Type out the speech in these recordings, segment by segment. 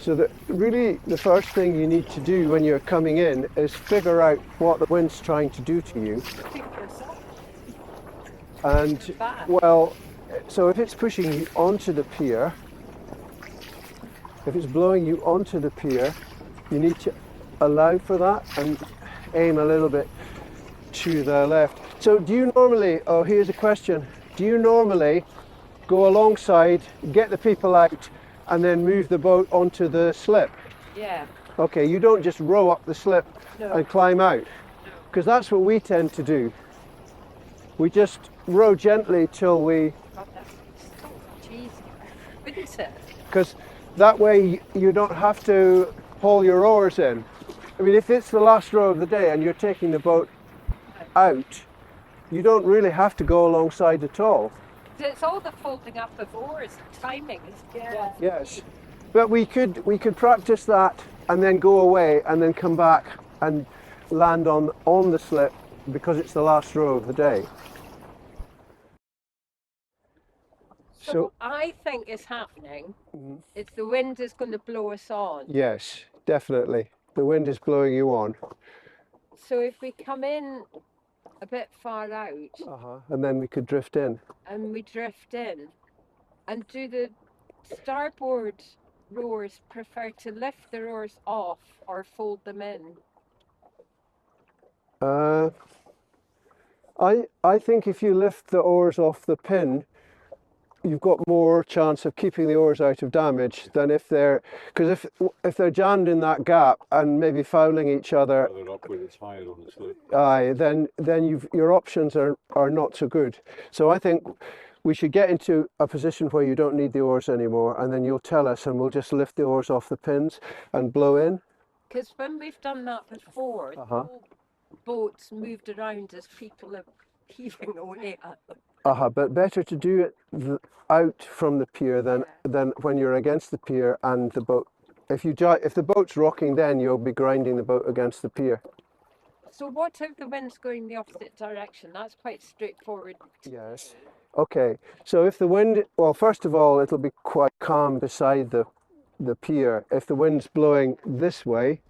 So really the first thing you need to do when you're coming in is figure out what the wind's trying to do to you. And well, so if it's pushing you onto the pier, if it's blowing you onto the pier, you need to allow for that and aim a little bit to the left. So do you normally, oh here's a question, do you normally go alongside, get the people out and then move the boat onto the slip? Yeah. Okay, you don't just row up the slip and climb out, because that's what we tend to do. We just row gently till we... Because that way you don't have to haul your oars in. I mean, if it's the last row of the day and you're taking the boat out, you don't really have to go alongside at all. It's all the folding up of oars and timing. Yes, but we could practice that and then go away and then come back and land on the slip because it's the last row of the day. So what I think is happening is the wind is going to blow us on. Yes, definitely. The wind is blowing you on. So if we come in a bit far out, and then we could drift in. And we drift in, and do the starboard rowers prefer to lift their oars off or fold them in? I think if you lift the oars off the pin, you've got more chance of keeping the oars out of damage than if they're, because if they're jammed in that gap and maybe fouling each other, then your options are not so good. So I think we should get into a position where you don't need the oars anymore, and then you'll tell us and we'll just lift the oars off the pins and blow in. Because when we've done that before, the whole boats moved around as people are heaving away at them. But better to do it out from the pier than when you're against the pier and the boat. If the boat's rocking, then you'll be grinding the boat against the pier. So what if the wind's going the opposite direction? That's quite straightforward. Yes. Okay. So if the wind, well, first of all, it'll be quite calm beside the pier. If the wind's blowing this way,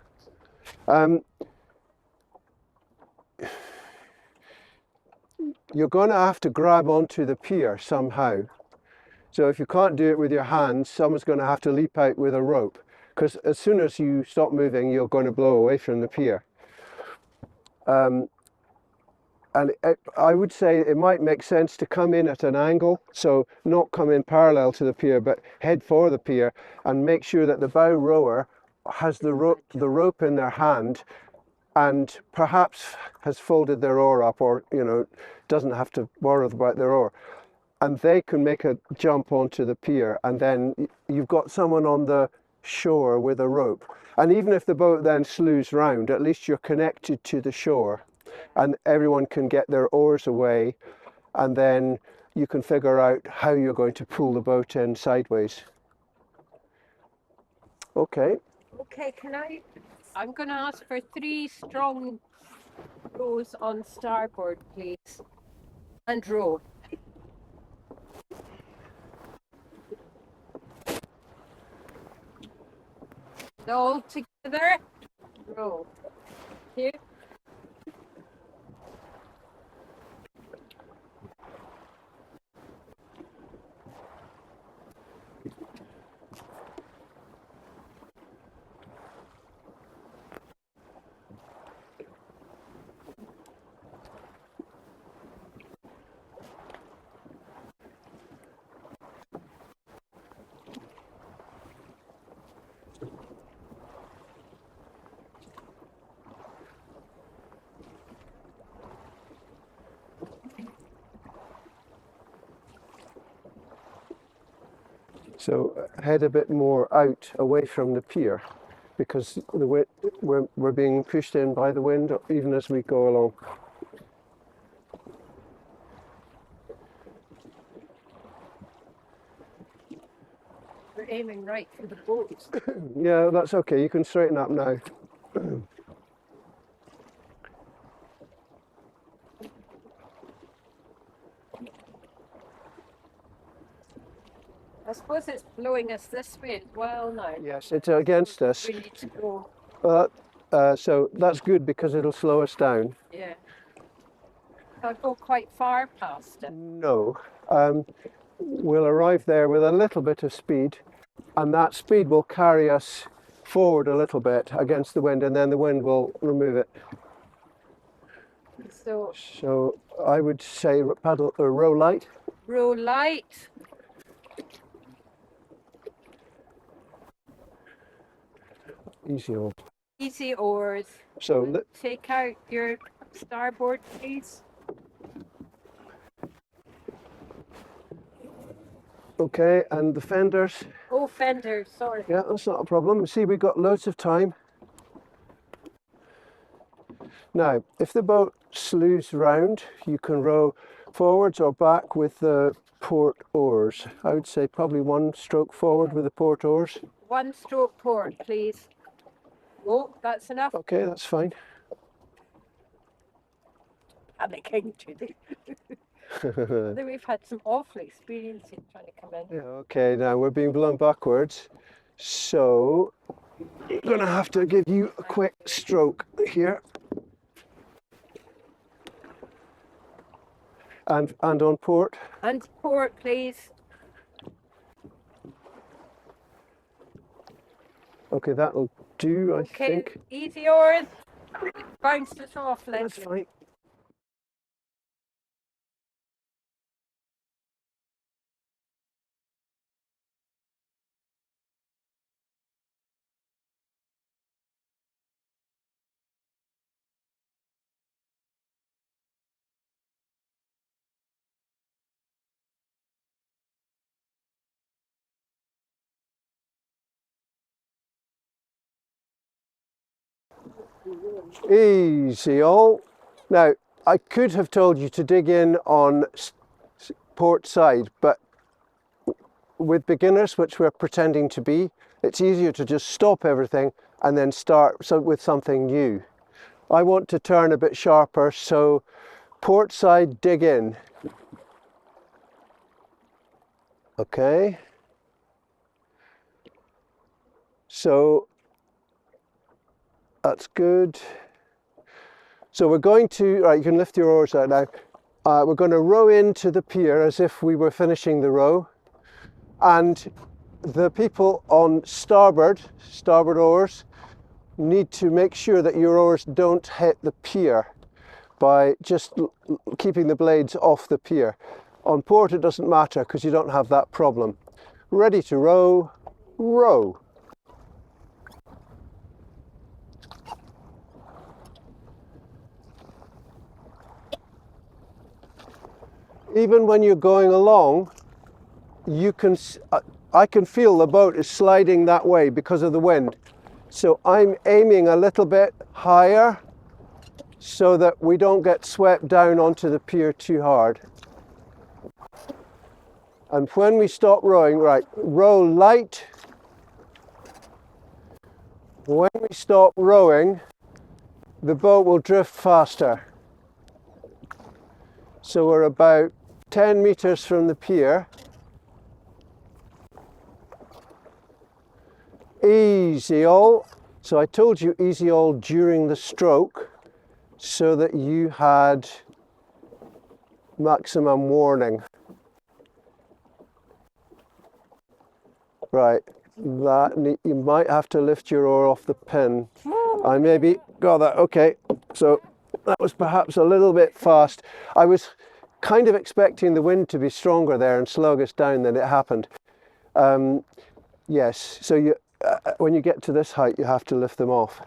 you're going to have to grab onto the pier somehow. So if you can't do it with your hands, someone's going to have to leap out with a rope, because as soon as you stop moving, you're going to blow away from the pier. And I would say it might make sense to come in at an angle, so not come in parallel to the pier, but head for the pier and make sure that the bow rower has the rope in their hand and perhaps has folded their oar up, or doesn't have to worry about their oar, and they can make a jump onto the pier, and then you've got someone on the shore with a rope. And even if the boat then slews round, at least you're connected to the shore and everyone can get their oars away, and then you can figure out how you're going to pull the boat in sideways. Okay. Okay, I'm going to ask for 3 strong rows on starboard, please. And row. All together. Row. Here. So head a bit more out away from the pier, because we're being pushed in by the wind even as we go along. We're aiming right for the boat. Yeah, that's okay. You can straighten up now. I suppose it's blowing us this way as well now. Yes, it's against us. We need to go. So that's good because it'll slow us down. Yeah. I'll go quite far past it. No. We'll arrive there with a little bit of speed, and that speed will carry us forward a little bit against the wind, and then the wind will remove it. So I would say paddle or row light. Row light. Easy old. Easy oars. So take out your starboard, please. Okay, and the fenders. Oh, fenders, sorry. Yeah, that's not a problem. See, we've got loads of time. Now, if the boat slews round, you can row forwards or back with the port oars. I would say probably one stroke forward with the port oars. One stroke port, please. Oh, that's enough. Okay, that's fine. Panicking, Judy. We've had some awful experience in trying to come in. Yeah, okay, now we're being blown backwards. So, I'm going to have to give you a quick stroke here. And on port. And port, please. Okay, that'll do, I think. Okay, easy oars. Bounced us off, let's. That's fine. Easy all. Now, I could have told you to dig in on port side, but with beginners, which we're pretending to be, it's easier to just stop everything and then start with something new. I want to turn a bit sharper, so port side, dig in. Okay. So that's good. So we're going to, right, you can lift your oars out now. We're going to row into the pier as if we were finishing the row. And the people on starboard oars, need to make sure that your oars don't hit the pier by just keeping the blades off the pier. On port it doesn't matter because you don't have that problem. Ready to row, row. Even when you're going along, you can, I can feel the boat is sliding that way because of the wind. So I'm aiming a little bit higher so that we don't get swept down onto the pier too hard. And when we stop rowing, right, row light. When we stop rowing, the boat will drift faster. So we're about 10 meters from the pier. Easy all. So I told you easy all during the stroke so that you had maximum warning. Right, that you might have to lift your oar off the pin. I maybe got that. Okay, so that was perhaps a little bit fast. I was kind of expecting the wind to be stronger there and slow us down than it happened. Yes, so when you get to this height, you have to lift them off.